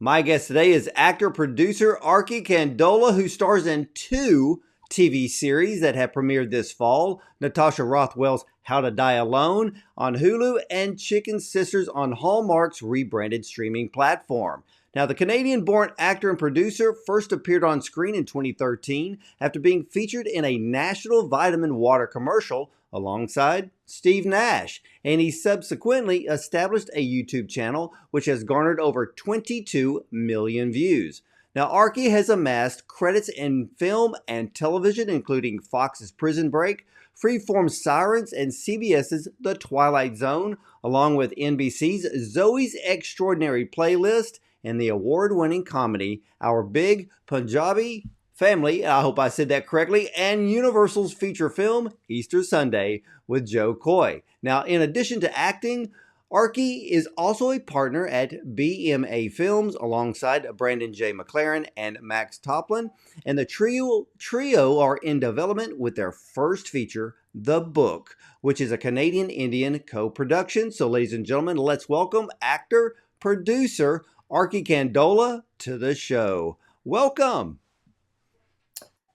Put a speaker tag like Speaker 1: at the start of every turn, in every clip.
Speaker 1: My guest today is actor-producer Arkie Kandola, who stars in two TV series that have premiered this fall. Natasha Rothwell's How to Die Alone on Hulu and Chicken Sisters on Hallmark's rebranded streaming platform. Now, the Canadian-born actor and producer first appeared on screen in 2013 after being featured in a national vitamin water commercial alongside Steve Nash, and he subsequently established a YouTube channel which has garnered over 22 million views. Now, Arkie has amassed credits in film and television, including Fox's Prison Break, Freeform's Sirens, and CBS's The Twilight Zone, along with NBC's Zoe's Extraordinary Playlist and the award-winning comedy Our Big Punjabi Family, I hope I said that correctly, and Universal's feature film Easter Sunday with Joe Coy. Now, in addition to acting, Arkie is also a partner at BMA Films alongside Brandon J. Mclaren and Max Topplin, and the trio are in development with their first feature, The Book, which is a Canadian-Indian co-production. So, ladies and gentlemen, let's welcome actor-producer Arkie Kandola to the show. Welcome.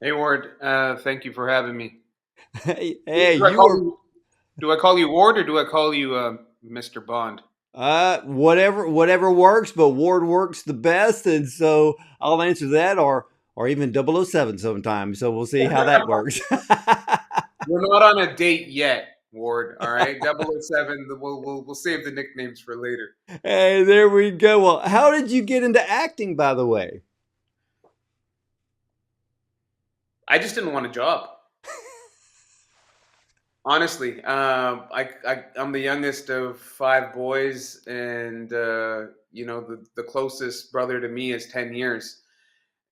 Speaker 2: Hey Ward, thank you for having me.
Speaker 1: Hey,
Speaker 2: Do I call you Ward or do I call you Mr. Bond?
Speaker 1: Whatever works, but Ward works the best, and so I'll answer that, or even 007 sometimes. So we'll see how that works.
Speaker 2: We're not on a date yet, Ward. All right, 007. We'll save the nicknames for later.
Speaker 1: Hey, there we go. Well, how did you get into acting, by the way?
Speaker 2: I just didn't want a job. Honestly, I'm the youngest of five boys, and the closest brother to me is 10 years,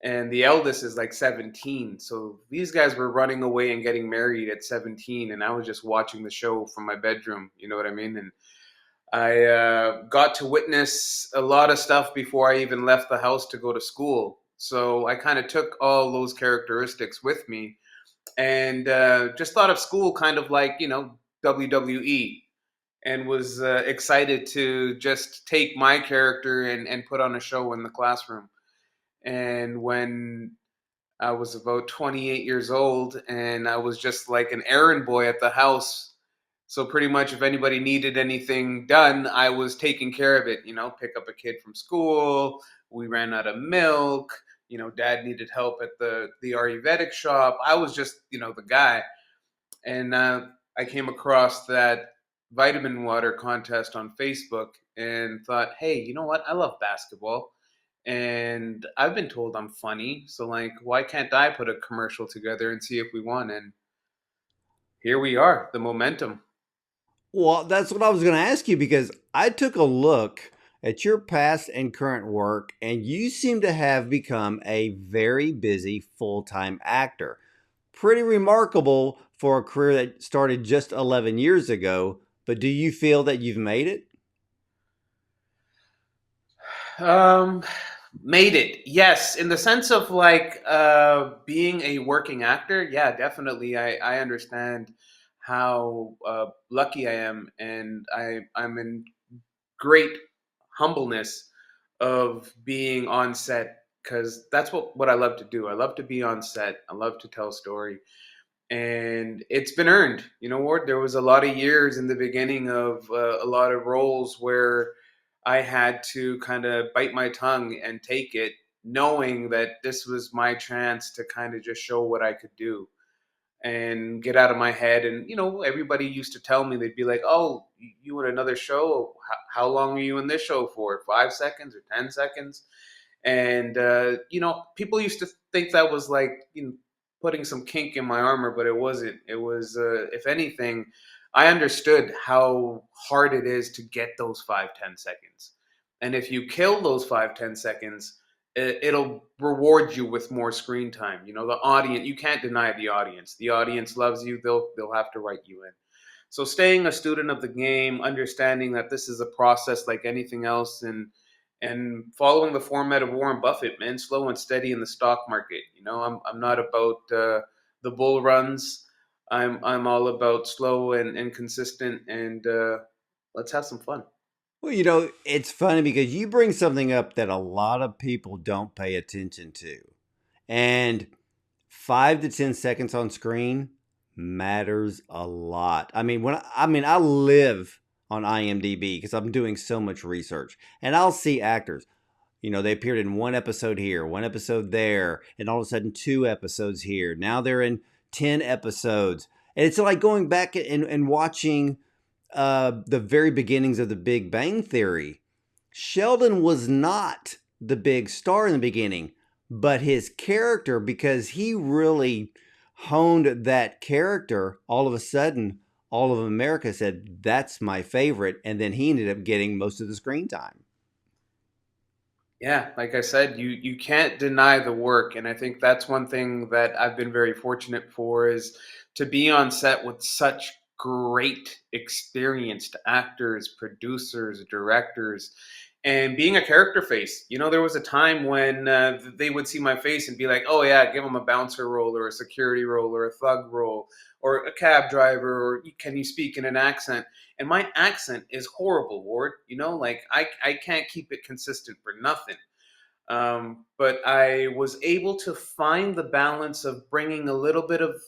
Speaker 2: and the eldest is like 17. So these guys were running away and getting married at 17, and I was just watching the show from my bedroom. You know what I mean? And I got to witness a lot of stuff before I even left the house to go to school. So I kind of took all those characteristics with me and just thought of school kind of like, WWE, and was excited to just take my character and put on a show in the classroom. And when I was about 28 years old and I was just like an errand boy at the house, so pretty much if anybody needed anything done, I was taking care of it, pick up a kid from school. We ran out of milk. Dad needed help at the Ayurvedic shop. I was just, the guy. And I came across that vitamin water contest on Facebook and thought, hey, you know what? I love basketball. And I've been told I'm funny. So, like, why can't I put a commercial together and see if we won? And here we are, the momentum.
Speaker 1: Well, that's what I was going to ask you, because I took a look at your past and current work, and you seem to have become a very busy full-time actor. Pretty remarkable for a career that started just 11 years ago, but do you feel that you've made it?
Speaker 2: Um, Made it, yes, in the sense of like being a working actor. Yeah, definitely. I understand how lucky I am, and I'm in great humbleness of being on set because that's what I love to do. I love to be on set. I love to tell story, and it's been earned. Ward, there was a lot of years in the beginning of a lot of roles where I had to kind of bite my tongue and take it, knowing that this was my chance to kind of just show what I could do and get out of my head. And everybody used to tell me, they'd be like, "Oh, you in another show? How long are you in this show for? 5 seconds or 10 seconds?" And people used to think that was like putting some kink in my armor, but it wasn't. It was, if anything, I understood how hard it is to get those 5, 10 seconds, and if you kill those 5, 10 seconds, it'll reward you with more screen time. The audience, you can't deny the audience. The audience loves you. They'll have to write you in. So staying a student of the game, understanding that this is a process like anything else, and following the format of Warren Buffett, man, slow and steady in the stock market. I'm not about the bull runs. I'm all about slow and consistent, and let's have some fun.
Speaker 1: Well, it's funny because you bring something up that a lot of people don't pay attention to. And 5 to 10 seconds on screen matters a lot. I live on IMDb because I'm doing so much research, and I'll see actors. They appeared in one episode here, one episode there, and all of a sudden 2 episodes here. Now they're in 10 episodes, and it's like going back and watching the very beginnings of the Big Bang Theory. Sheldon was not the big star in the beginning, but his character, because he really honed that character, all of a sudden, all of America said, "That's my favorite." And then he ended up getting most of the screen time.
Speaker 2: Yeah, like I said, you can't deny the work, and I think that's one thing that I've been very fortunate for is to be on set with such great experienced actors, producers, directors, and being a character face. There was a time when they would see my face and be like, "Oh yeah, give them a bouncer role or a security role or a thug role or a cab driver or can you speak in an accent?" And my accent is horrible, Ward. Like I can't keep it consistent for nothing. But I was able to find the balance of bringing a little bit of,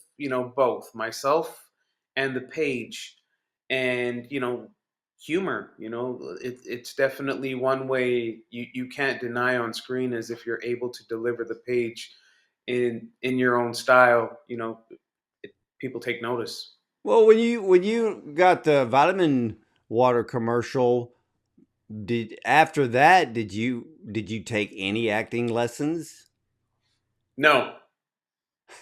Speaker 2: both myself and the page and, humor. It's definitely one way you can't deny on screen is if you're able to deliver the page in your own style, people take notice.
Speaker 1: Well, when you got the vitamin water commercial, did after that did you take any acting lessons?
Speaker 2: No,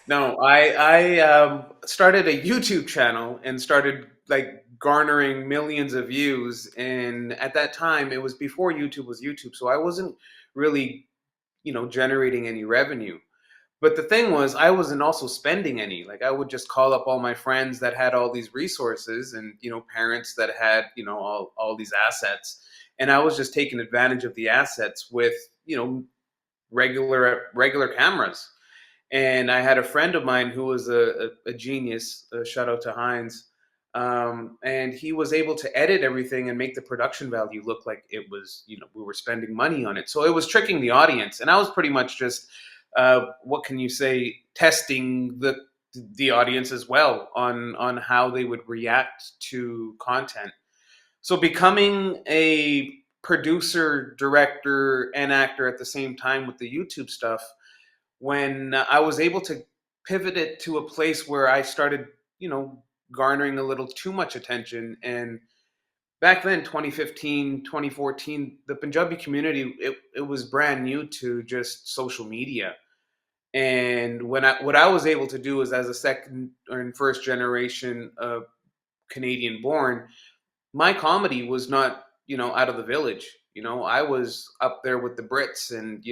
Speaker 2: No, I started a YouTube channel and started like garnering millions of views. And at that time, it was before YouTube was YouTube, so I wasn't really, generating any revenue. But the thing was, I wasn't also spending any. Like I would just call up all my friends that had all these resources, and parents that had all these assets, and I was just taking advantage of the assets with regular cameras. And I had a friend of mine who was a genius. Shout out to Heinz. And he was able to edit everything and make the production value look like it was, we were spending money on it. So it was tricking the audience. And I was pretty much just, what can you say, testing the audience as well on how they would react to content. So becoming a producer, director, and actor at the same time with the YouTube stuff, when I was able to pivot it to a place where I started, garnering a little too much attention. And back then, 2015, 2014, the Punjabi community, it was brand new to just social media. And what I was able to do is as a second or first generation Canadian born, my comedy was not, out of the village. I was up there with the Brits and,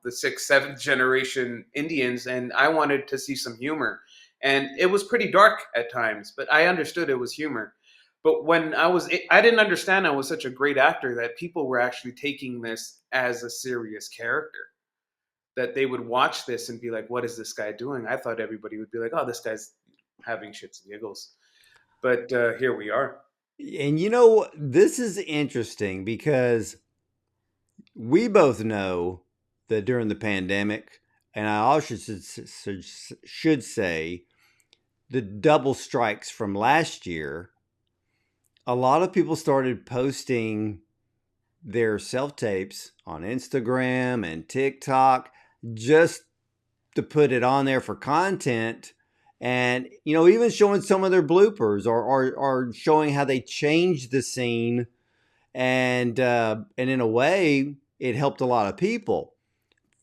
Speaker 2: the sixth, seventh generation Indians, and I wanted to see some humor. And it was pretty dark at times, but I understood it was humor. But when I didn't understand I was such a great actor that people were actually taking this as a serious character. That they would watch this and be like, what is this guy doing? I thought everybody would be like, oh, this guy's having shits and giggles. But here we are.
Speaker 1: And this is interesting because we both know that during the pandemic, and I also should say the double strikes from last year, a lot of people started posting their self tapes on Instagram and TikTok just to put it on there for content. And, even showing some of their bloopers or showing how they changed the scene. And in a way, it helped a lot of people.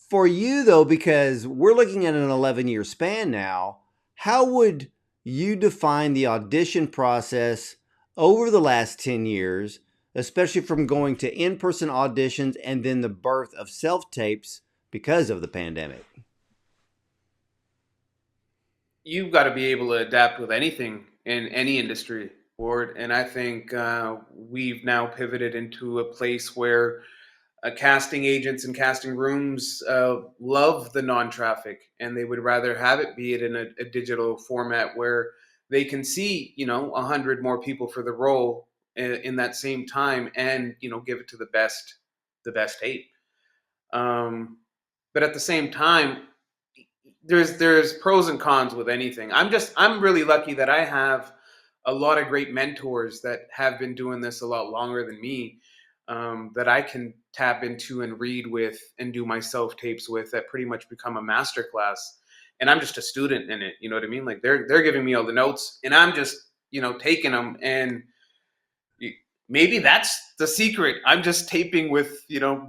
Speaker 1: For you, though, because we're looking at an 11-year span now, how would you define the audition process over the last 10 years, especially from going to in-person auditions and then the birth of self-tapes because of the pandemic?
Speaker 2: You've got to be able to adapt with anything in any industry, Ward. And I think we've now pivoted into a place where casting agents and casting rooms love the non-traffic, and they would rather have it be it in a digital format where they can see 100 more people for the role in that same time, and give it to the best tape. But at the same time, there's pros and cons with anything. I'm really lucky that I have a lot of great mentors that have been doing this a lot longer than me, that I can tap into and read with and do my self tapes with, that pretty much become a master class. And I'm just a student in it. You know what I mean? Like they're giving me all the notes, and I'm just taking them. And maybe that's the secret. I'm just taping with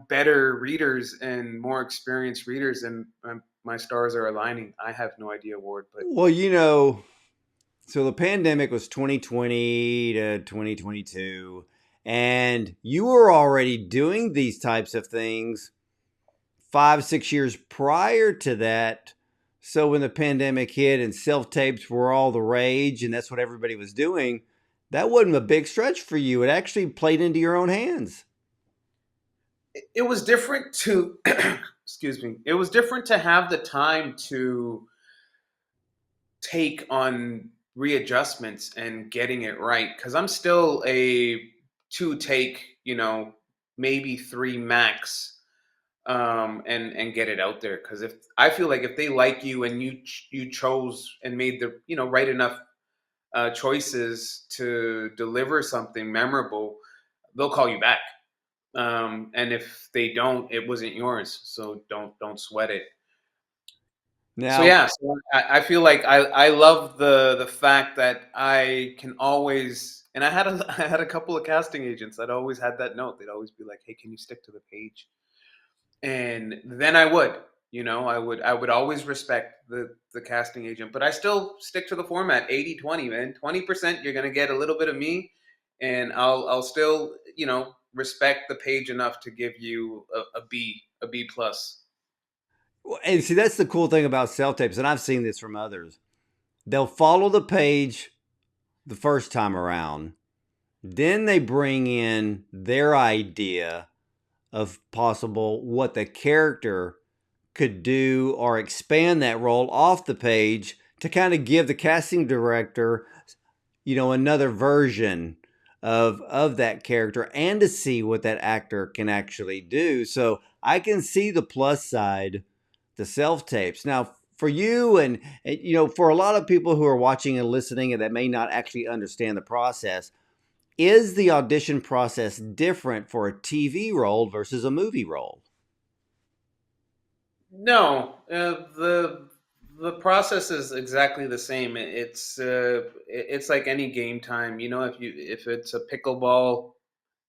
Speaker 2: better readers and more experienced readers, and my stars are aligning. I have no idea, Ward, but
Speaker 1: Well, so the pandemic was 2020 to 2022, and you were already doing these types of things 5, 6 years prior to that. So when the pandemic hit and self tapes were all the rage and that's what everybody was doing, that wasn't a big stretch for you. It actually played into your own hands.
Speaker 2: it was different to excuse me. It was different to have the time to take on readjustments and getting it right, because I'm still a two take, maybe three max, and get it out there. Because if I feel like if they like you and you chose and made the right enough choices to deliver something memorable, they'll call you back. And if they don't, it wasn't yours, so don't sweat it. So
Speaker 1: Now,
Speaker 2: yeah, I feel like I love the fact that I can always, and I had I had a couple of casting agents that always had that note. They'd always be like, "Hey, can you stick to the page?" And then I would always respect the casting agent, but I still stick to the format 80-20, man. 20% you're gonna get a little bit of me, and I'll still respect the page enough to give you a B plus.
Speaker 1: and see, that's the cool thing about self tapes, and I've seen this from others. They'll follow the page the first time around, then they bring in their idea of possible what the character could do or expand that role off the page to kind of give the casting director, another version of that character and to see what that actor can actually do. So I can see the plus side, the self tapes. Now, for you and for a lot of people who are watching and listening and that may not actually understand the process, is the audition process different for a TV role versus a movie role?
Speaker 2: No, the process is exactly the same. It's like any game time. If it's a pickleball,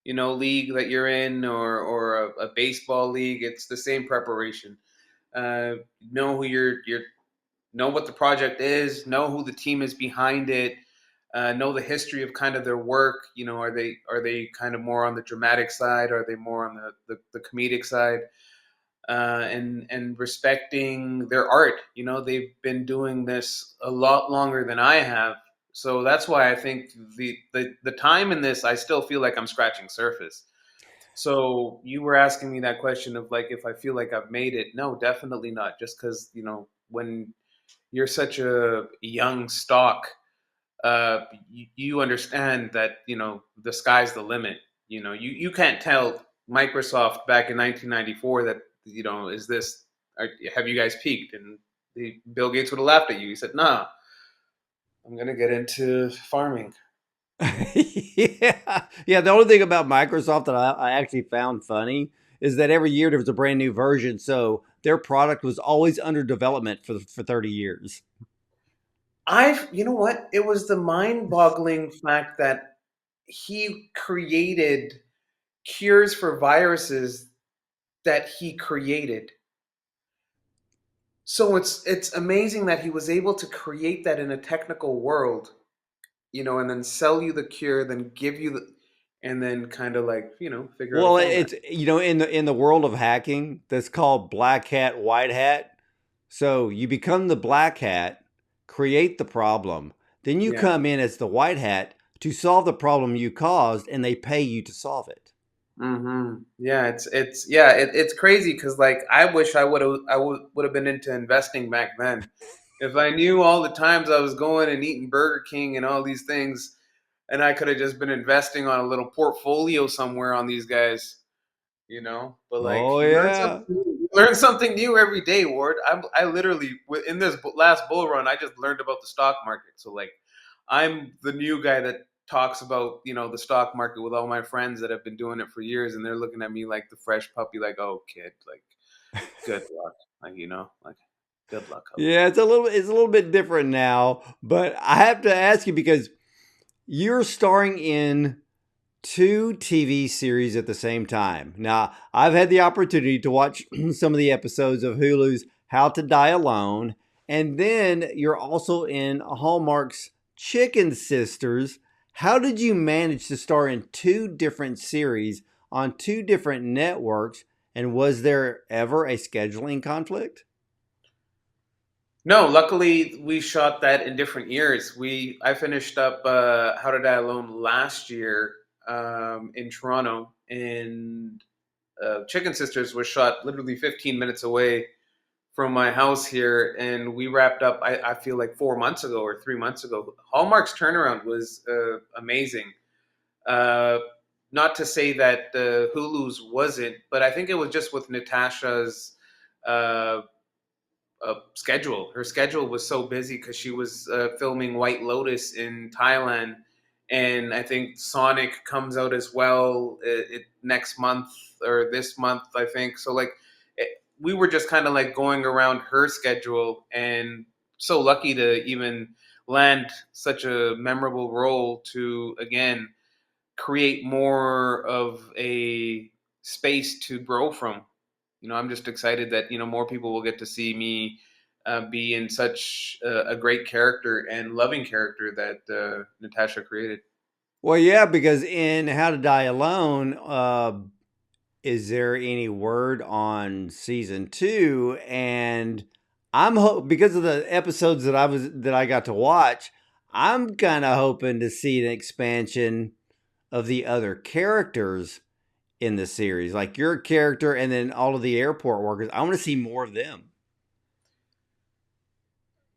Speaker 2: league that you're in, or a baseball league, it's the same preparation. Know who you're know what the project is, know who the team is behind it, know the history of kind of their work. Are they kind of more on the dramatic side? Are they more on the comedic side? And respecting their art. They've been doing this a lot longer than I have, so that's why I think the time in this, I still feel like I'm scratching surface. So you were asking me that question of like if I feel like I've made it. No, definitely not. Just because when you're such a young stock, you understand that the sky's the limit. You can't tell Microsoft back in 1994 that is this have you guys peaked, and Bill Gates would have laughed at you. He said, "Nah, I'm gonna get into farming."
Speaker 1: Yeah. Yeah. The only thing about Microsoft that I actually found funny is that every year there was a brand new version. So their product was always under development for 30 years.
Speaker 2: You know what? It was the mind-boggling fact that he created cures for viruses that he created. So it's amazing that he was able to create that in a technical world, and then sell you the cure, then give you and then kind of like, figure out a
Speaker 1: Well,
Speaker 2: format.
Speaker 1: it's in the world of hacking, that's called black hat, white hat. So you become the black hat, create the problem, then you
Speaker 2: Yeah.
Speaker 1: come in as the white hat to solve the problem you caused, and they pay you to solve it.
Speaker 2: Yeah, it's crazy because like I wish I would have been into investing back then. If I knew all the times I was going and eating Burger King and all these things, and I could have just been investing on a little portfolio somewhere on these guys, But like
Speaker 1: Oh yeah.
Speaker 2: you learn something new every day, Ward. I literally in this last bull run, I just learned about the stock market. So like, I'm the new guy that talks about the stock market with all my friends that have been doing it for years, and they're looking at me like the fresh puppy, like, oh kid, like good luck, like good luck, hubby.
Speaker 1: Yeah, it's a little bit different now, but I have to ask you because you're starring in two TV series at the same time. Now, I've had the opportunity to watch some of the episodes of Hulu's How to Die Alone, and then you're also in Hallmark's Chicken Sisters. How did you manage to star in two different series on two different networks? And was there ever a scheduling conflict?
Speaker 2: No, luckily we shot that in different years. I finished up How to Die Alone last year in Toronto, and Chicken Sisters was shot literally 15 minutes away from my house here, and we wrapped up. I feel like 4 months ago or 3 months ago. Hallmark's turnaround was amazing. Uh, Not to say that Hulu's wasn't, but I think it was just with Natasha's uh, schedule. Her schedule was so busy because she was filming White Lotus in Thailand, and I think Sonic comes out as well next month or this month, I think. So like, we were just kind of like going around her schedule, and so lucky to even land such a memorable role to again create more of a space to grow from. I'm just excited that more people will get to see me be in such a great character and loving character that Natasha created.
Speaker 1: Well, yeah, because in How to Die Alone, is there any word on season two? And because of the episodes that I got to watch, I'm kind of hoping to see an expansion of the other characters in the series, like your character, and then all of the airport workers. I want to see more of them.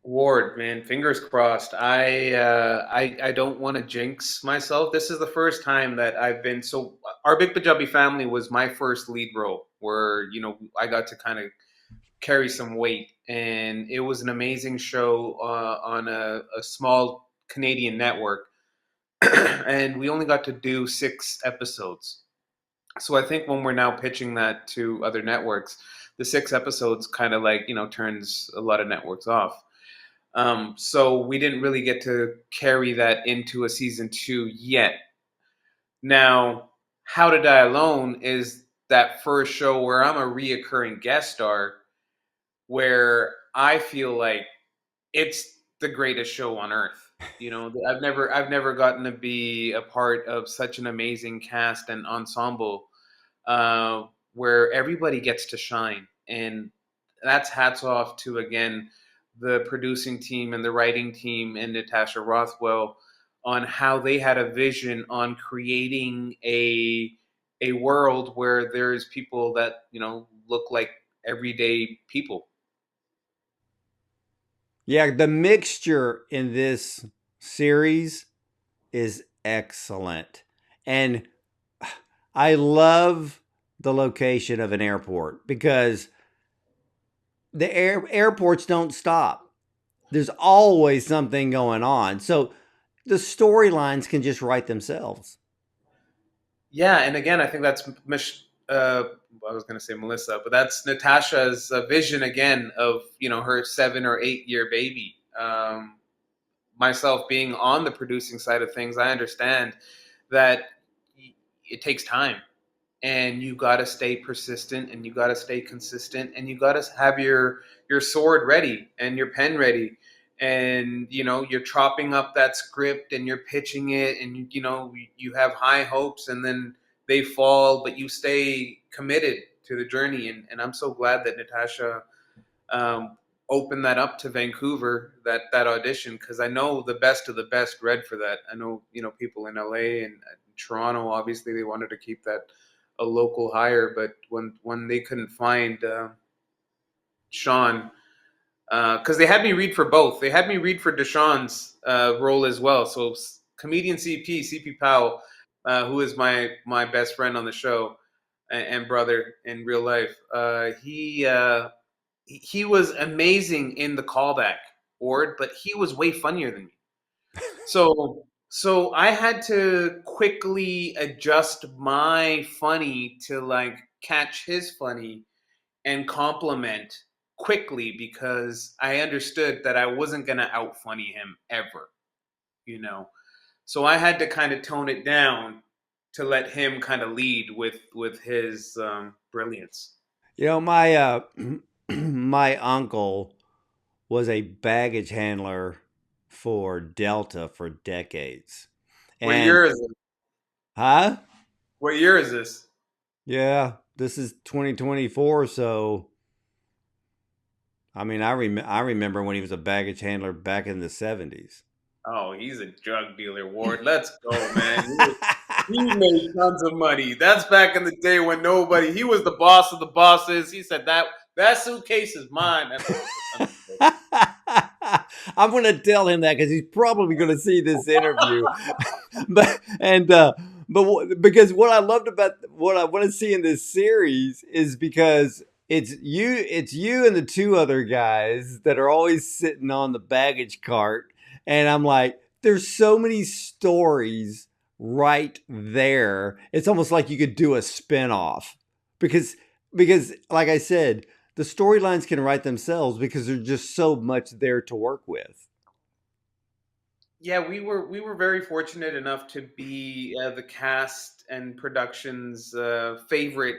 Speaker 2: Ward, man, fingers crossed. I don't want to jinx myself. This is the first time that I've been so. Our Big Punjabi Family was my first lead role, where I got to kind of carry some weight, and it was an amazing show on a small Canadian network, and we only got to do 6 episodes. So I think when we're now pitching that to other networks, the 6 episodes kind of like turns a lot of networks off. So we didn't really get to carry that into a season 2 yet. Now, How to Die Alone is that first show where I'm a reoccurring guest star, where I feel like it's the greatest show on earth. I've never gotten to be a part of such an amazing cast and ensemble uh, where everybody gets to shine, and that's hats off to again the producing team and the writing team and Natasha Rothwell on how they had a vision on creating a world where there's people that look like everyday people.
Speaker 1: Yeah, the mixture in this series is excellent. And I love the location of an airport because the airports don't stop. There's always something going on. So the storylines can just write themselves.
Speaker 2: Yeah, and again, I think that's I was going to say Melissa, but that's Natasha's vision again of her 7 or 8 year baby. Myself being on the producing side of things, I understand that it takes time, and you got to stay persistent, and you got to stay consistent, and you got to have your sword ready and your pen ready, and you're chopping up that script and you're pitching it, and you have high hopes, and then they fall, but you stay committed to the journey, and I'm so glad that Natasha um, opened that up to Vancouver, that audition, because I know the best of the best read for that. I know people in LA and Toronto, obviously they wanted to keep that a local hire, but when they couldn't find Sean, because they had me read for both. They had me read for Deshaun's role as well. So comedian CP Powell, who is my best friend on the show and brother in real life. He was amazing in the callback board, but he was way funnier than me. So I had to quickly adjust my funny to like catch his funny and compliment quickly because I understood that I wasn't gonna out funny him ever, you know. So I had to kind of tone it down to let him kind of lead with his brilliance.
Speaker 1: My my uncle was a baggage handler for Delta for decades.
Speaker 2: What
Speaker 1: And
Speaker 2: year is it?
Speaker 1: huh?
Speaker 2: What year is this?
Speaker 1: Yeah, this is 2024, so I mean, I remember when he was a baggage handler back in the 70s.
Speaker 2: Oh, he's a drug dealer, Ward. Let's go, man. He made tons of money. That's back in the day when nobody. He was the boss of the bosses. He said that suitcase is mine.
Speaker 1: I'm going to tell him that because he's probably going to see this interview. but and because what I loved about what I want to see in this series is because it's you and the two other guys that are always sitting on the baggage cart, and I'm like, there's so many stories right there. It's almost like you could do a spin-off because like I said, the storylines can write themselves because there's just so much there to work with.
Speaker 2: Yeah, we were very fortunate enough to be the cast and production's favorite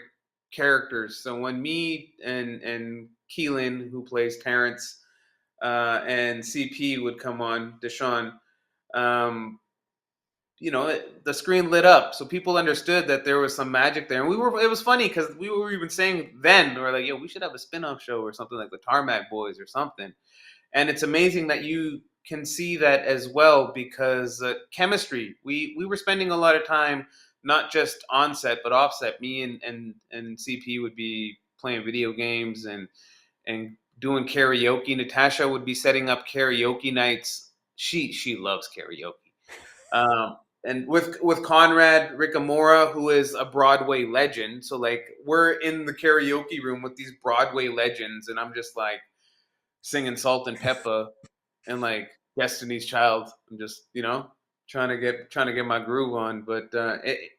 Speaker 2: characters. So when me and Keelan, who plays Terrence, and CP would come on, Deshaun, um, the screen lit up, so people understood that there was some magic there. And we were. It was funny because we were even saying then we were like, "Yo, we should have a spin-off show or something like the Tarmac Boys or something." And it's amazing that you can see that as well because chemistry. We were spending a lot of time not just on set but off set. Me and CP would be playing video games and doing karaoke. Natasha would be setting up karaoke nights. She loves karaoke. And with Conrad Ricamora, who is a Broadway legend. So like we're in the karaoke room with these Broadway legends, and I'm just like singing Salt and Pepper and like Destiny's Child. I'm just trying to get my groove on. But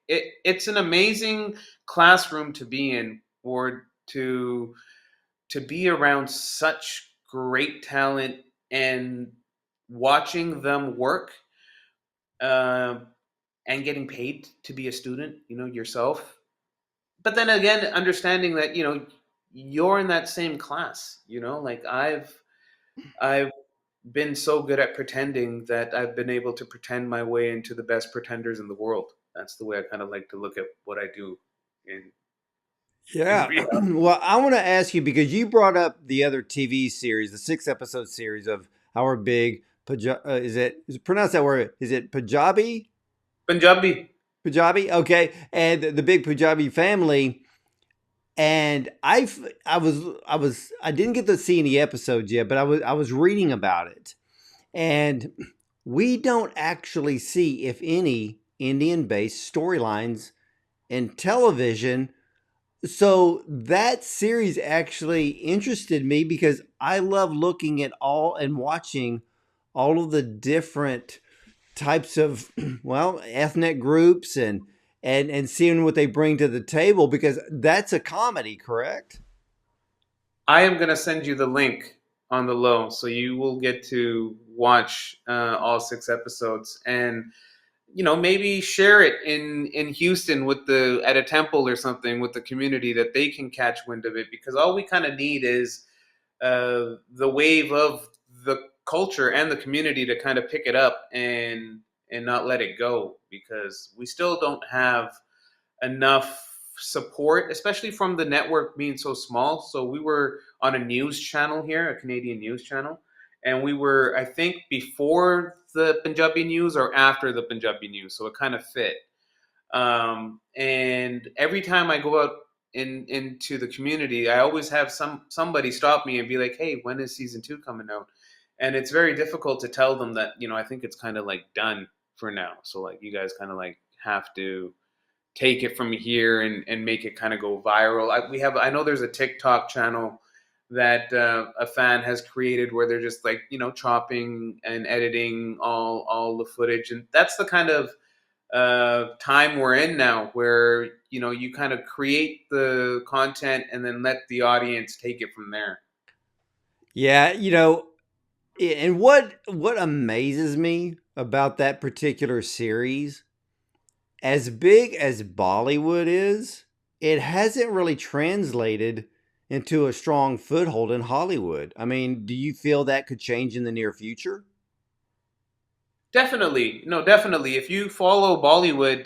Speaker 2: it's an amazing classroom to be in, or to be around such great talent and watching them work. Uh, and getting paid to be a student, yourself. But then again, understanding that, you're in that same class, like I've been so good at pretending that I've been able to pretend my way into the best pretenders in the world. That's the way I kind of like to look at what I do in
Speaker 1: Yeah.
Speaker 2: reality.
Speaker 1: Well, I want to ask you because you brought up the other TV series, the 6 episode series of Our Big is it pronounced that word? Is it Punjabi?
Speaker 2: Punjabi.
Speaker 1: Punjabi? Okay. And the Big Punjabi Family. And I didn't get to see any episodes yet, but I was reading about it. And we don't actually see, if any, Indian based storylines in television. So that series actually interested me because I love looking at all and watching all of the different types of well ethnic groups and seeing what they bring to the table because that's a comedy, correct?
Speaker 2: I am going to send you the link on the low, so you will get to watch all 6 episodes, and maybe share it in Houston with the at a temple or something with the community that they can catch wind of it, because all we kind of need is the wave of the culture and the community to kind of pick it up and not let it go, because we still don't have enough support, especially from the network being so small. So we were on a news channel here, a Canadian news channel, and we were, I think, before the Punjabi news or after the Punjabi news, so it kind of fit. And every time I go out into the community, I always have somebody stop me and be like, "Hey, when is season 2 coming out?" And it's very difficult to tell them that I think it's kind of like done. for now. So like you guys kind of like have to take it from here and make it kind of go viral. I know there's a TikTok channel that a fan has created where they're just like chopping and editing all the footage, and that's the kind of time we're in now, where you kind of create the content and then let the audience take it from there.
Speaker 1: Yeah, and what amazes me about that particular series, as big as Bollywood is, it hasn't really translated into a strong foothold in Hollywood. I mean, do you feel that could change in the near future?
Speaker 2: Definitely. No, definitely. If you follow Bollywood,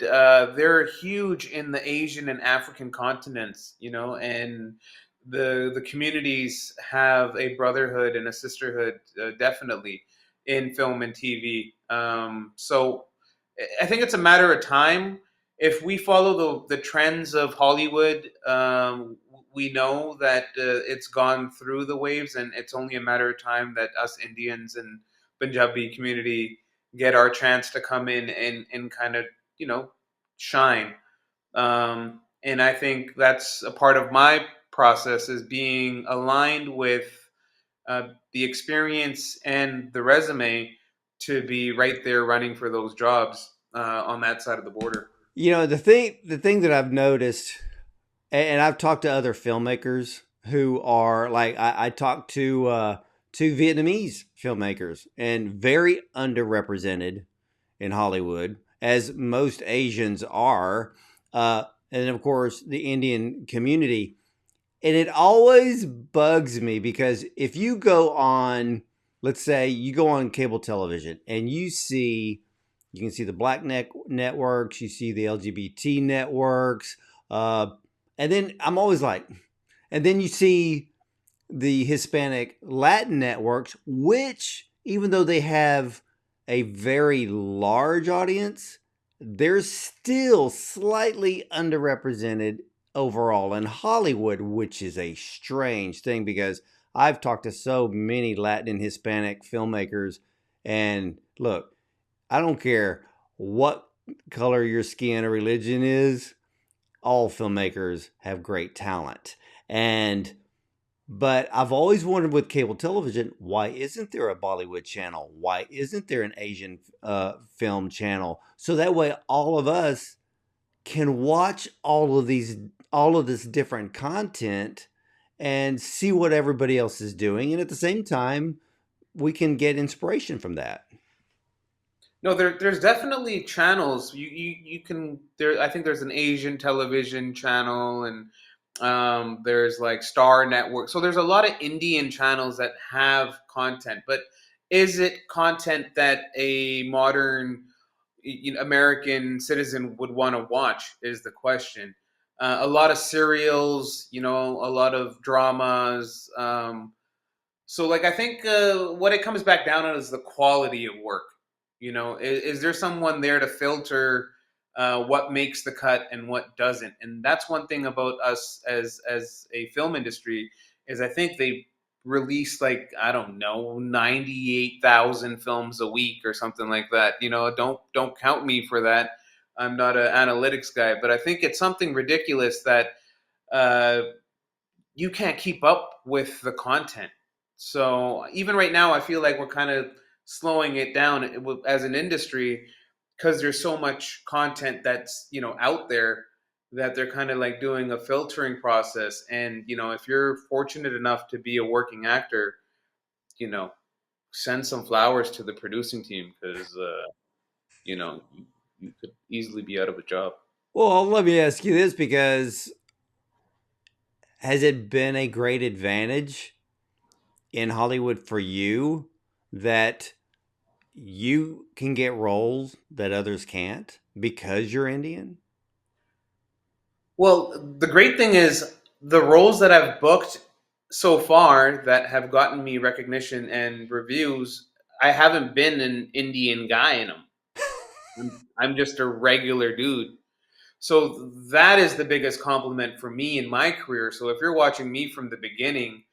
Speaker 2: they're huge in the Asian and African continents, and the communities have a brotherhood and a sisterhood, definitely, in film and TV. So I think it's a matter of time. If we follow the trends of Hollywood, we know that it's gone through the waves, and it's only a matter of time that us Indians and Punjabi community get our chance to come in and kind of shine. And I think that's a part of my process, is being aligned with the experience and the resume to be right there running for those jobs on that side of the border.
Speaker 1: The thing that I've noticed, and I've talked to other filmmakers who are like, I talked to two Vietnamese filmmakers, and very underrepresented in Hollywood, as most Asians are, and of course the Indian community. And it always bugs me because if you go on, let's say you go on cable television and you can see the black networks, you see the LGBT networks, uh, and then I'm always like, and then you see the Hispanic Latin networks, which, even though they have a very large audience, they're still slightly underrepresented overall in Hollywood, which is a strange thing because I've talked to so many Latin and Hispanic filmmakers, and look, I don't care what color your skin or religion is, all filmmakers have great talent. And but I've always wondered with cable television, why isn't there a Bollywood channel? Why isn't there an Asian film channel? So that way, all of us can watch all of this different content, and see what everybody else is doing, and at the same time, we can get inspiration from that.
Speaker 2: No, there's definitely channels. You can there. I think there's an Asian television channel, and there's like Star Network. So there's a lot of Indian channels that have content. But is it content that a modern American citizen would want to watch? Is the question. A lot of serials, a lot of dramas. So, like, I think what it comes back down on is the quality of work. Is there someone there to filter what makes the cut and what doesn't? And that's one thing about us as a film industry, is I think they release, like, I don't know, 98,000 films a week or something like that. Don't count me for that. I'm not an analytics guy, but I think it's something ridiculous that uh, you can't keep up with the content. So even right now, I feel like we're kind of slowing it down as an industry, because there's so much content that's out there, that they're kind of like doing a filtering process. And if you're fortunate enough to be a working actor, you know, send some flowers to the producing team, because you could easily be out of a job.
Speaker 1: Well, let me ask you this, because has it been a great advantage in Hollywood for you that you can get roles that others can't because you're Indian?
Speaker 2: Well, the great thing is, the roles that I've booked so far that have gotten me recognition and reviews, I haven't been an Indian guy in them. I'm just a regular dude. So that is the biggest compliment for me in my career. So if you're watching me from the beginning,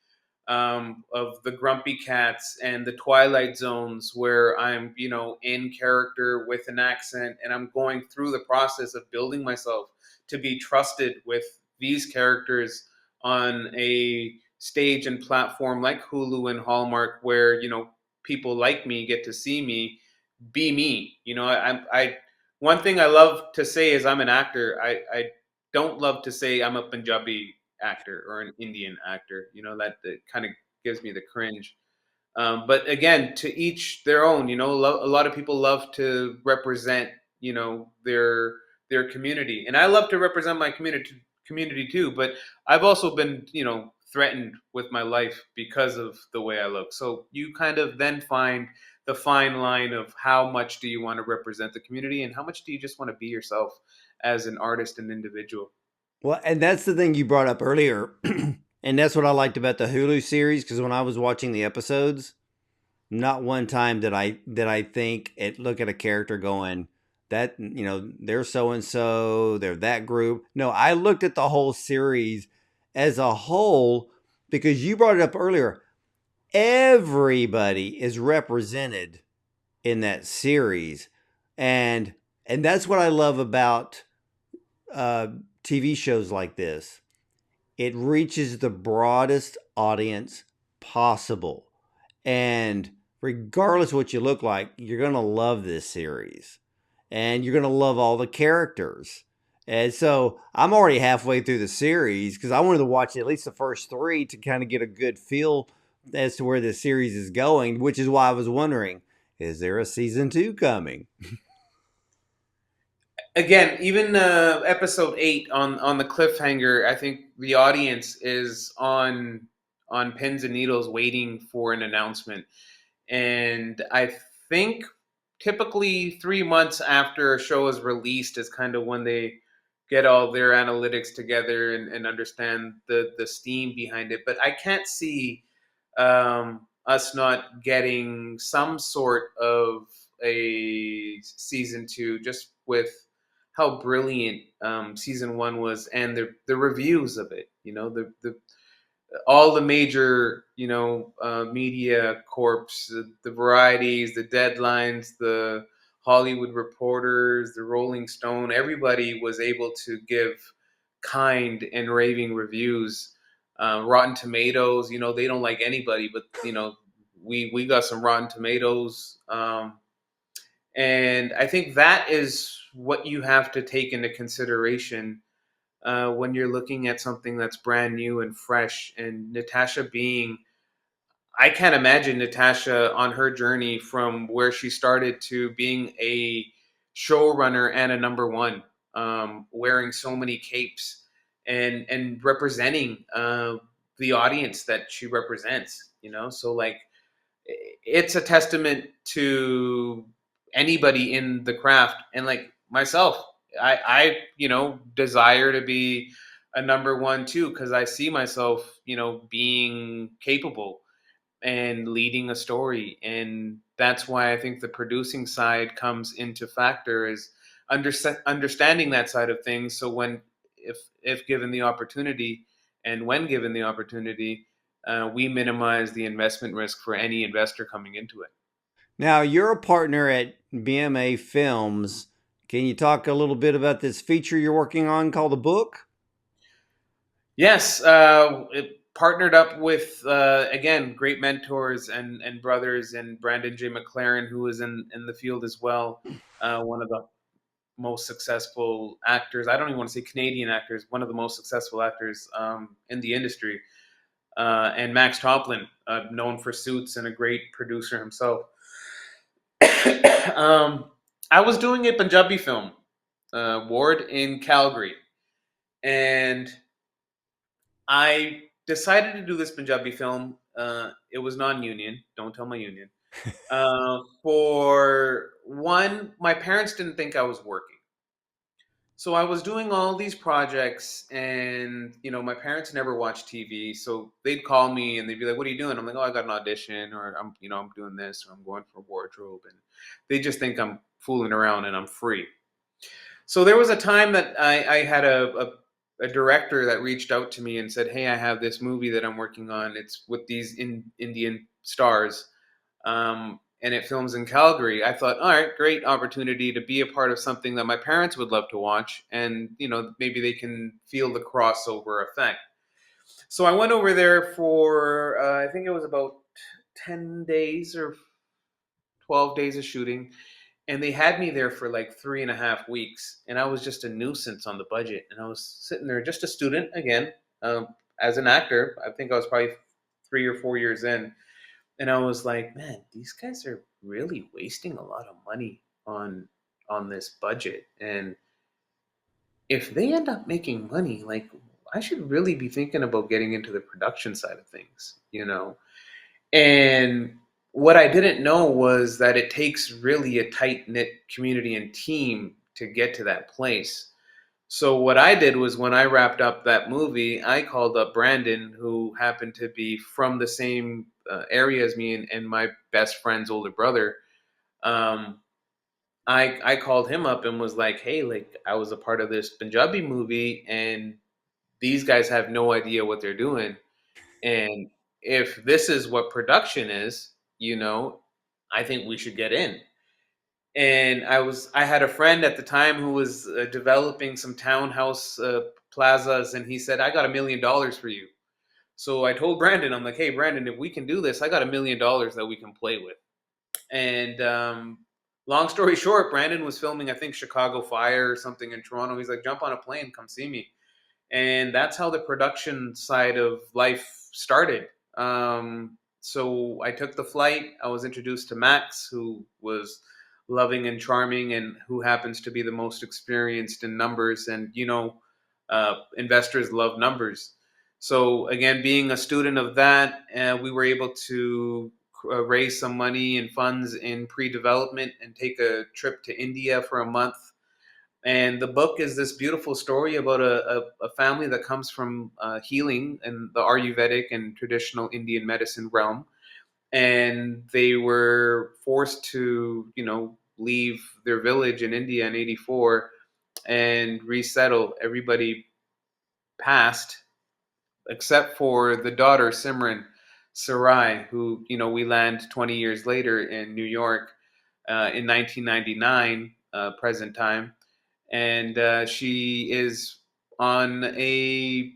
Speaker 2: of the Grumpy Cats and the Twilight Zones, where I'm, in character with an accent, and I'm going through the process of building myself to be trusted with these characters on a stage and platform like Hulu and Hallmark, where people like me get to see me be me. One thing I love to say is I'm an actor. I don't love to say I'm a Punjabi actor or an Indian actor. That kind of gives me the cringe. But again, to each their own. A lot of people love to represent their community, and I love to represent my community too. But I've also been threatened with my life because of the way I look. So you kind of then find the fine line of how much do you want to represent the community and how much do you just want to be yourself as an artist and individual.
Speaker 1: Well, and that's the thing you brought up earlier. And that's what I liked about the Hulu series, because when I was watching the episodes, not one time did I think it look at a character going that they're so and so, they're that group. No, I looked at the whole series as a whole, because you brought it up earlier. Everybody is represented in that series, and that's what I love about uh, TV shows like this. It reaches the broadest audience possible. And regardless of what you look like, you're going to love this series. And you're going to love all the characters. And so I'm already halfway through the series because I wanted to watch at least the first three to kind of get a good feel as to where the series is going, which is why I was wondering, is there a season 2 coming?
Speaker 2: Again, even episode 8 on the cliffhanger, I think the audience is on pins and needles waiting for an announcement. And I think typically 3 months after a show is released is kind of when they get all their analytics together and understand the steam behind it. But I can't see us not getting some sort of a season 2, just with how brilliant season 1 was, and the reviews of it. The all the major media corps, the varieties, the deadlines, the Hollywood Reporters, the Rolling Stone, everybody was able to give kind and raving reviews. Rotten Tomatoes, they don't like anybody, but we got some Rotten Tomatoes, and I think that is what you have to take into consideration when you're looking at something that's brand new and fresh. And Natasha being, I can't imagine Natasha on her journey from where she started to being a showrunner and a number one, wearing so many capes and representing the audience that she represents. So like it's a testament to anybody in the craft, and like myself, I desire to be a number one too, because I see myself being capable and leading a story. And that's why I think the producing side comes into factor, is understanding that side of things. So when, if given the opportunity, and when given the opportunity, we minimize the investment risk for any investor coming into it.
Speaker 1: Now, you're a partner at BMA Films. Can you talk a little bit about this feature you're working on called The Book?
Speaker 2: Yes, it partnered up with again great mentors and brothers, and Brandon J. Mclaren, who is in the field as well, one of the most successful actors. I don't even want to say Canadian actors, one of the most successful actors in the industry, and Max Topplin, known for Suits and a great producer himself. I was doing a Punjabi film, Ward in Calgary, and I decided to do this Punjabi film. It was non-union. Don't tell my union. For one, my parents didn't think I was working. So I was doing all these projects, and my parents never watched TV, so they'd call me and they'd be like, "What are you doing?" I'm like, "Oh, I got an audition, or I'm doing this, or I'm going for wardrobe," and they just think I'm fooling around and I'm free. So there was a time that I had a director that reached out to me and said, "Hey, I have this movie that I'm working on. It's with these Indian stars, and it films in Calgary." I thought, all right, great opportunity to be a part of something that my parents would love to watch, and maybe they can feel the crossover effect. So I went over there for I think it was about 10 days or 12 days of shooting, and they had me there for like 3.5 weeks, and I was just a nuisance on the budget, and I was sitting there just a student again, as an actor. I think I was probably 3 or 4 years in, and I was like, man, these guys are really wasting a lot of money on this budget, and if they end up making money, like, I should really be thinking about getting into the production side of things. And what I didn't know was that it takes really a tight knit community and team to get to that place. So what I did was, when I wrapped up that movie, I called up Brandon, who happened to be from the same area as me, and my best friend's older brother. Um, I called him up and was like, "Hey, like, I was a part of this Punjabi movie, and these guys have no idea what they're doing. And if this is what production is, I think we should get in." And I had a friend at the time who was developing some townhouse plazas, and he said, "I got $1 million for you." So I told Brandon, I'm like, "Hey, Brandon, if we can do this, I got $1 million that we can play with." And long story short, Brandon was filming, I think, Chicago Fire or something in Toronto. He's like, "Jump on a plane, come see me." And that's how the production side of life started. So I took the flight. I was introduced to Max, who was loving and charming, and who happens to be the most experienced in numbers. And investors love numbers. So again, being a student of that, we were able to raise some money and funds in pre-development and take a trip to India for a month. And the book is this beautiful story about a family that comes from healing in the Ayurvedic and traditional Indian medicine realm. And they were forced to, leave their village in India in 84 and resettle. Everybody passed except for the daughter, Simran Sarai, who, we land 20 years later in New York in 1999, present time. And she is on a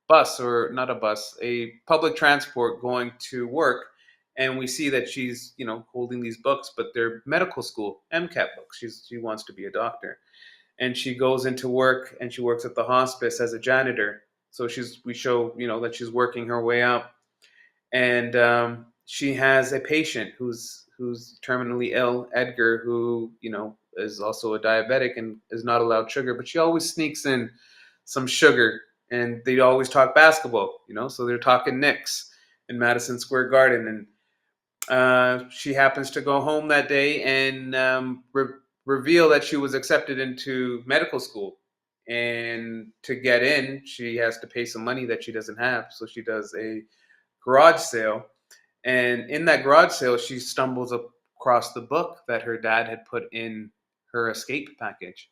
Speaker 2: bus, or not a bus, a public transport, going to work. And we see that she's, holding these books, but they're medical school MCAT books. She wants to be a doctor, and she goes into work, and she works at the hospice as a janitor. So we show, that she's working her way up, and she has a patient who's terminally ill, Edgar, who is also a diabetic and is not allowed sugar, but she always sneaks in some sugar, and they always talk basketball, so they're talking Knicks in Madison Square Garden, and she happens to go home that day and reveal that she was accepted into medical school. And to get in, she has to pay some money that she doesn't have. So she does a garage sale. And in that garage sale, she stumbles across the book that her dad had put in her escape package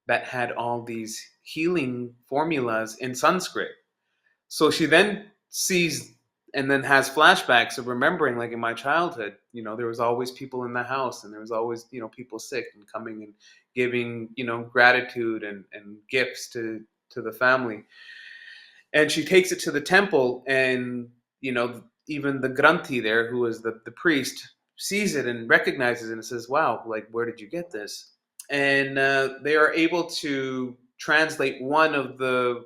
Speaker 2: that had all these healing formulas in Sanskrit. So she then sees and then has flashbacks of remembering, like, in my childhood, there was always people in the house, and there was always, people sick, and coming and giving, gratitude and gifts to the family. And she takes it to the temple, and, even the Granthi there, who is the priest, sees it and recognizes it and says, "Wow, like, where did you get this?" And they are able to translate one of the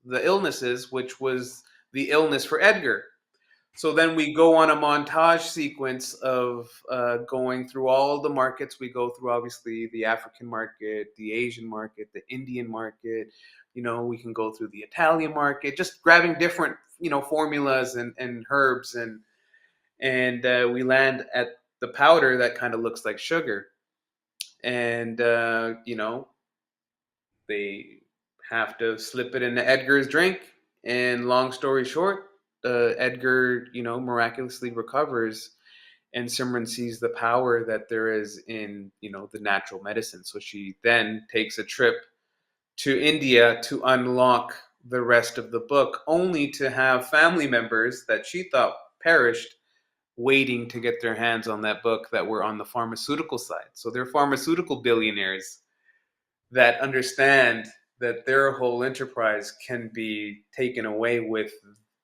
Speaker 2: illnesses, which was the illness for Edgar. So then we go on a montage sequence of going through all the markets. We go through, obviously, the African market, the Asian market, the Indian market. We can go through the Italian market, just grabbing different, formulas and herbs, and we land at the powder that kind of looks like sugar. And they have to slip it into Edgar's drink. And long story short, Edgar, miraculously recovers, and Simran sees the power that there is in, the natural medicine. So she then takes a trip to India to unlock the rest of the book, only to have family members that she thought perished waiting to get their hands on that book that were on the pharmaceutical side. So they're pharmaceutical billionaires that understand that their whole enterprise can be taken away with,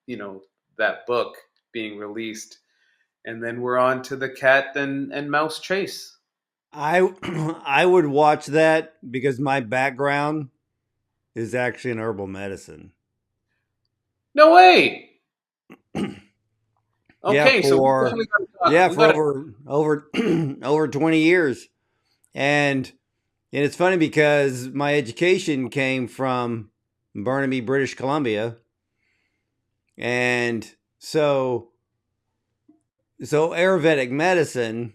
Speaker 2: you know, that book being released. And then we're on to the cat and mouse chase.
Speaker 1: I I would watch that because my background is actually in herbal medicine.
Speaker 2: No way.
Speaker 1: Yeah,
Speaker 2: Okay, so we
Speaker 1: for
Speaker 2: definitely gotta talk.
Speaker 1: yeah,
Speaker 2: We
Speaker 1: for
Speaker 2: gotta.
Speaker 1: over over 20 years. And it's funny because my education came from Burnaby, British Columbia. And so Ayurvedic medicine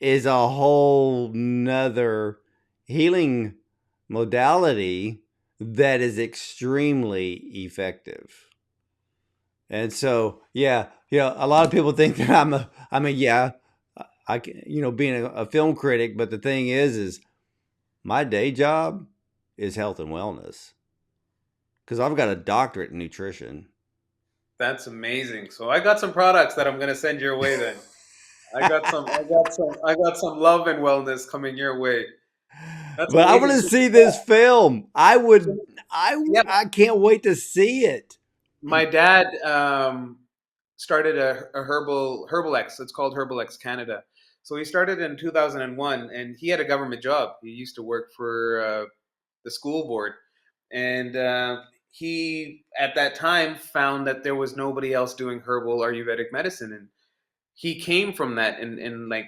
Speaker 1: is a whole nother healing modality that is extremely effective. And so, yeah, a lot of people think that yeah, being a film critic, but the thing is my day job is health and wellness because I've got a doctorate in nutrition.
Speaker 2: That's amazing. So I got some products that I'm gonna send your way. Then I got some love and wellness coming your way. That's
Speaker 1: But I
Speaker 2: amazing.
Speaker 1: want to
Speaker 2: So,
Speaker 1: see this film.
Speaker 2: so
Speaker 1: I,
Speaker 2: yeah,
Speaker 1: I can't wait to see it.
Speaker 2: my dad started a herbal X. It's called Herbal X Canada. So he started in 2001, and he had a government job. He used to work for the school board, and he at that time found that there was nobody else doing herbal Ayurvedic medicine, and he came from that, and like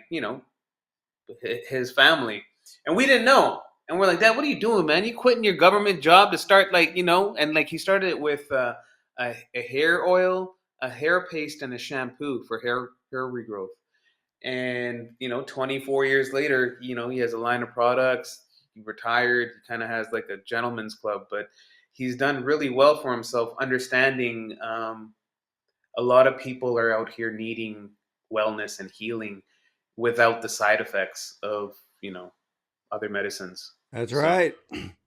Speaker 2: his family, and we didn't know. And we're like, Dad, what are you doing, man? You quitting your government job to start and like he started it with a hair oil, a hair paste, and a shampoo for hair regrowth. And 24 years later, he has a line of products. He retired. He kind of has like a gentleman's club, but he's done really well for himself, understanding a lot of people are out here needing wellness and healing without the side effects of other medicines.
Speaker 1: That's
Speaker 2: So
Speaker 1: right.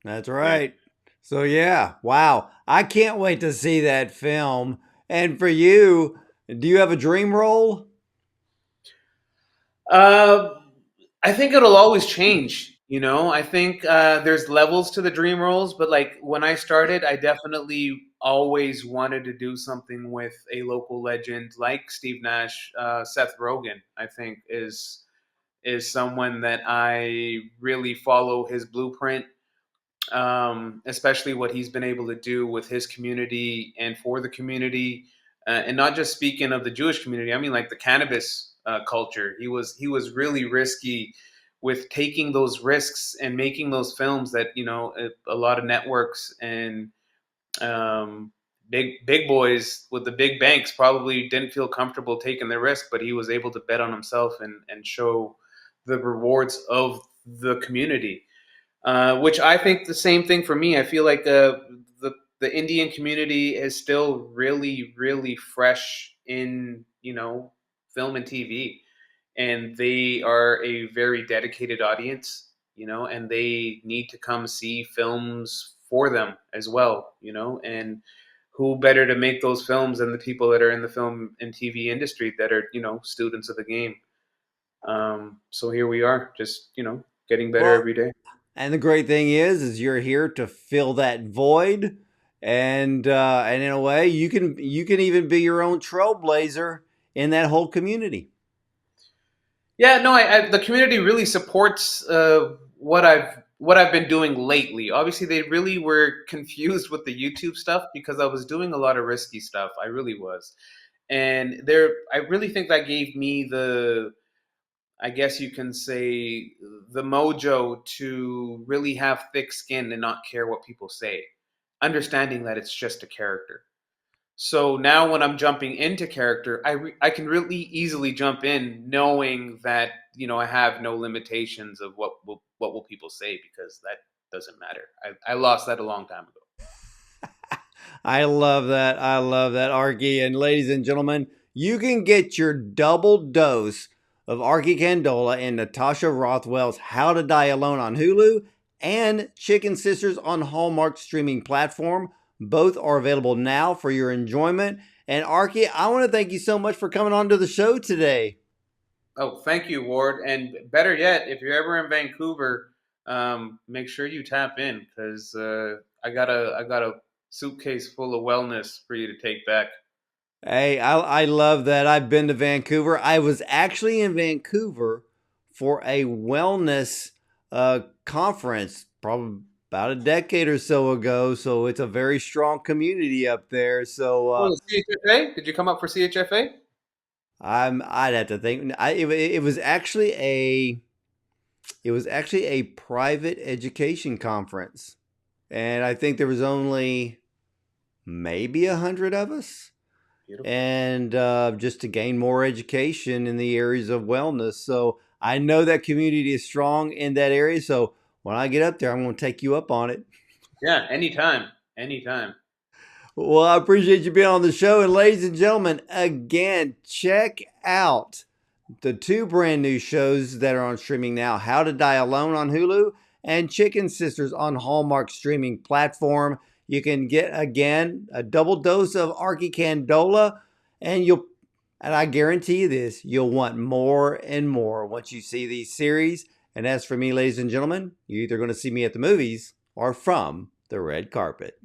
Speaker 1: That's
Speaker 2: yeah.
Speaker 1: right. So yeah, wow. I can't wait to see that film. And for you, do you have a dream role?
Speaker 2: Uh, I think it'll always change. I think there's levels to the dream roles, but like when I started, I definitely always wanted to do something with a local legend like Steve Nash. Seth Rogen, I think, is someone that I really follow his blueprint, especially what he's been able to do with his community and for the community, and not just speaking of the Jewish community. I mean, like the cannabis culture. He was really risky with taking those risks and making those films that a lot of networks and big boys with the big banks probably didn't feel comfortable taking the risk, but he was able to bet on himself and show the rewards of the community, which I think the same thing for me. I feel like the Indian community is still really really fresh in film and TV, and they are a very dedicated audience, and they need to come see films for them as well, and who better to make those films than the people that are in the film and TV industry that are students of the game. So here we are, just getting better
Speaker 1: Well,
Speaker 2: every day.
Speaker 1: and the great thing is you're here to fill that void, and in a way, you can even be your own trailblazer in that whole community.
Speaker 2: Yeah, no, the community really supports what I've been doing lately. Obviously, they really were confused with the YouTube stuff because I was doing a lot of risky stuff. I really was, and I really think that gave me I guess you can say, the mojo to really have thick skin and not care what people say, understanding that it's just a character. So now when I'm jumping into character, I can really easily jump in knowing that I have no limitations of what will people say, because that doesn't matter. I lost that a long time ago.
Speaker 1: I love that. I love that, Arky. And ladies and gentlemen, you can get your double dose of Arkie Kandola and Natasha Rothwell's How to Die Alone on Hulu and Chicken Sisters on Hallmark streaming platform. Both are available now for your enjoyment. And Arkie, I want to thank you so much for coming on to the show today.
Speaker 2: Oh, thank you, Ward. And better yet, if you're ever in Vancouver, make sure you tap in because I got a suitcase full of wellness for you to take back.
Speaker 1: Hey, I love that. I've been to Vancouver. I was actually in Vancouver for a wellness conference, probably about a decade or so ago. So it's a very strong community up there. So
Speaker 2: Oh, CHFA? Did you come up for CHFA?
Speaker 1: I'd have to think. It was actually a private education conference, and I think there was only maybe 100 of us.
Speaker 2: Beautiful.
Speaker 1: And just to gain more education in the areas of wellness. So I know that community is strong in that area. So when I get up there, I'm going to take you up on it.
Speaker 2: Yeah, anytime, anytime.
Speaker 1: Well, I appreciate you being on the show. And ladies and gentlemen, again, check out the two brand new shows that are on streaming now: How to Die Alone on Hulu and Chicken Sisters on Hallmark streaming platform. You can get, again, a double dose of Arkie Kandola, and I guarantee you this, you'll want more and more once you see these series. And as for me, ladies and gentlemen, you're either going to see me at the movies or from the red carpet.